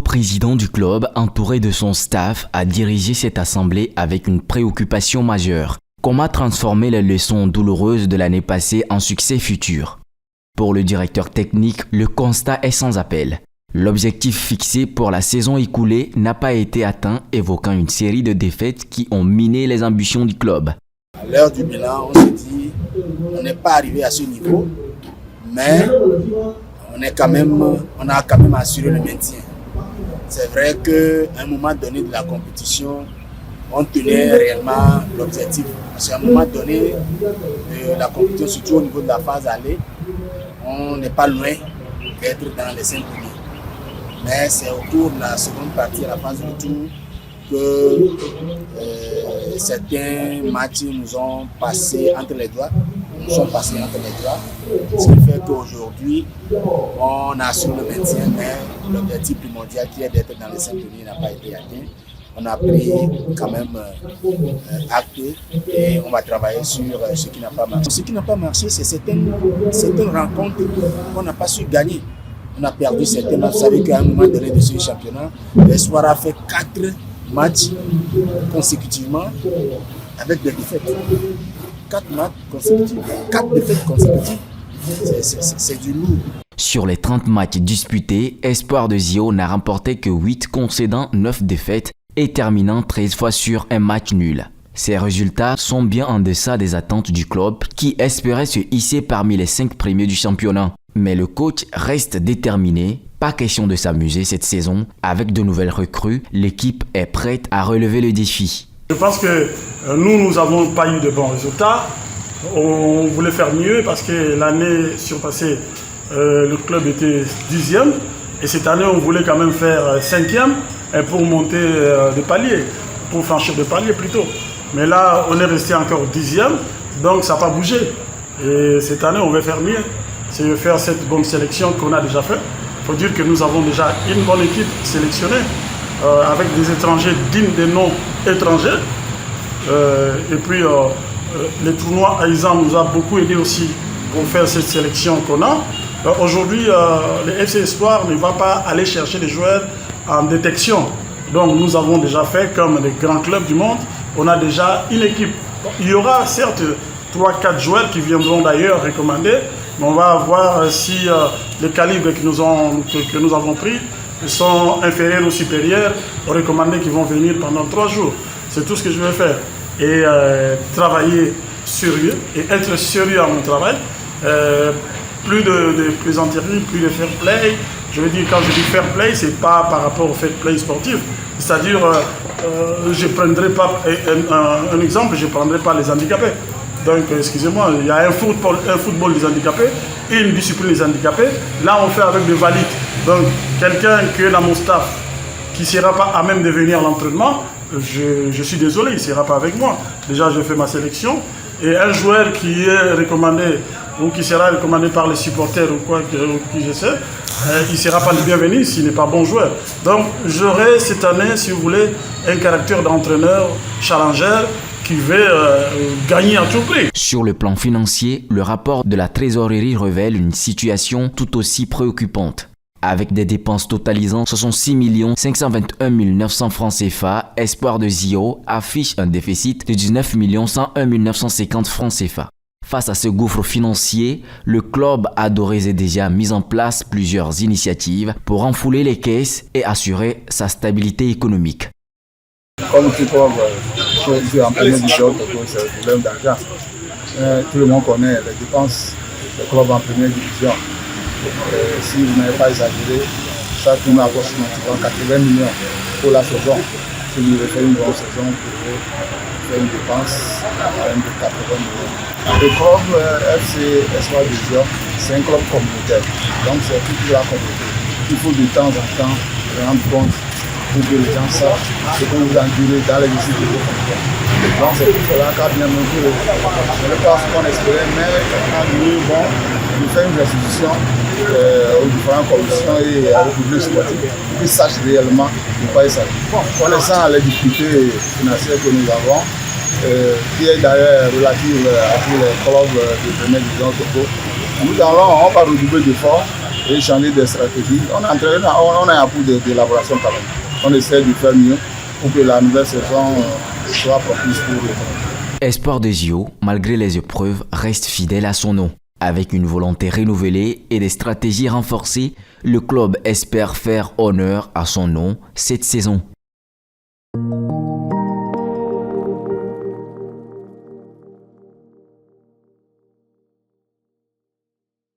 président du club, entouré de son staff, a dirigé cette assemblée avec une préoccupation majeure. Comment transformer les leçons douloureuses de l'année passée en succès futur? Pour le directeur technique, le constat est sans appel. L'objectif fixé pour la saison écoulée n'a pas été atteint, évoquant une série de défaites qui ont miné les ambitions du club. À l'heure du bilan, on s'est dit on n'est pas arrivé à ce niveau, mais on a quand même assuré le maintien. C'est vrai qu'à un moment donné de la compétition, on tenait réellement l'objectif. Parce qu'à un moment donné de la compétition, surtout au niveau de la phase aller, on n'est pas loin d'être dans les 5 premiers. Mais c'est au cours de la seconde partie, à la phase retour, que certains matchs nous ont passé entre les doigts. Ce qui fait qu'aujourd'hui, on assure le maintien, mais l'objectif primordial qui est d'être dans les 5 premiers n'a pas été atteint. On a pris quand même acte et on va travailler sur ce qui n'a pas marché. Ce qui n'a pas marché, c'est certaines rencontres qu'on n'a pas su gagner. On a perdu certains matchs. Vous savez qu'à un moment donné de ce championnat, l'Espoir a fait 4 matchs consécutivement avec des défaites. 4 matchs consécutifs, 4 défaites consécutives, c'est du lourd. Sur les 30 matchs disputés, Espoir de Zio n'a remporté que 8, concédant 9 défaites et terminant 13 fois sur un match nul. Ces résultats sont bien en deçà des attentes du club qui espérait se hisser parmi les 5 premiers du championnat. Mais le coach reste déterminé. Pas question de s'amuser cette saison. Avec de nouvelles recrues, l'équipe est prête à relever le défi. Je pense que nous n'avons pas eu de bons résultats. On voulait faire mieux parce que l'année surpassée, le club était 10e. Et cette année, on voulait quand même faire 5e pour monter des paliers, pour franchir des paliers plutôt. Mais là, on est resté encore 10e, donc ça n'a pas bougé. Et cette année, on veut faire mieux. C'est de faire cette bonne sélection qu'on a déjà faite. Il faut dire que nous avons déjà une bonne équipe sélectionnée, avec des étrangers dignes des noms étrangers. Et puis, les tournois Aïzan nous a beaucoup aidé aussi pour faire cette sélection qu'on a. Aujourd'hui, le FC Espoir ne va pas aller chercher des joueurs en détection. Donc nous avons déjà fait comme les grands clubs du monde, on a déjà une équipe. Il y aura certes 3-4 joueurs qui viendront d'ailleurs recommander, mais on va voir si les calibres que nous avons pris sont inférieurs ou supérieurs aux recommandés qui vont venir pendant 3 jours. C'est tout ce que je vais faire. Et travailler sérieux et être sérieux à mon travail. Plus de plaisanterie, plus de fair play. Je veux dire, quand je dis fair play, ce n'est pas par rapport au fair play sportif. C'est-à-dire, je ne prendrai pas un exemple, je ne prendrai pas les handicapés. Donc, excusez-moi, il y a un football des handicapés et une discipline des handicapés. Là, on fait avec des valides. Donc, quelqu'un qui est dans mon staff, qui ne sera pas à même de venir à l'entraînement, je suis désolé, il ne sera pas avec moi. Déjà, je fais ma sélection. Et un joueur qui est recommandé ou qui sera recommandé par les supporters ou quoi, qui je sais, il ne sera pas le bienvenu s'il n'est pas bon joueur. Donc j'aurai cette année, si vous voulez, un caractère d'entraîneur challenger qui veut gagner à tout prix. Sur le plan financier, le rapport de la trésorerie révèle une situation tout aussi préoccupante. Avec des dépenses totalisant 66 521 900 francs CFA, Espoir de Zio affiche un déficit de 19 101 950 francs CFA. Face à ce gouffre financier, le club a d'ores et déjà mis en place plusieurs initiatives pour renflouer les caisses et assurer sa stabilité économique. Comme tout club, je suis en première division, c'est un problème d'argent. Tout le monde connaît les dépenses des clubs en première division. Si vous n'avez pas exagéré, ça tourne à approximativement 80 millions pour la saison. Si vous voulez faire une bonne saison, vous pouvez faire une dépense de 80 millions. Le club FC Espoir de Zio, c'est un club communautaire. Donc c'est toute la communauté. Il faut de temps en temps rendre compte pour que les gens sachent ce que vous endurez dans les visites de vos familles. Donc c'est pour cela qu'a bien montré le club. Ce n'est pas ce qu'on espérait, mais on a dit bon, nous faisons une restitution aux différentes commissions et aux publics sportifs qui sachent réellement de quoi il s'agit. Connaissant les difficultés financières que nous avons, qui est d'ailleurs relative à tous les clubs de première division Togo, on va redoubler d'efforts et changer des stratégies. On a un coup d'élaboration quand même. On essaie de faire mieux pour que la nouvelle saison soit propice pour le monde. Espoir de Zio, malgré les épreuves, reste fidèle à son nom. Avec une volonté renouvelée et des stratégies renforcées, le club espère faire honneur à son nom cette saison.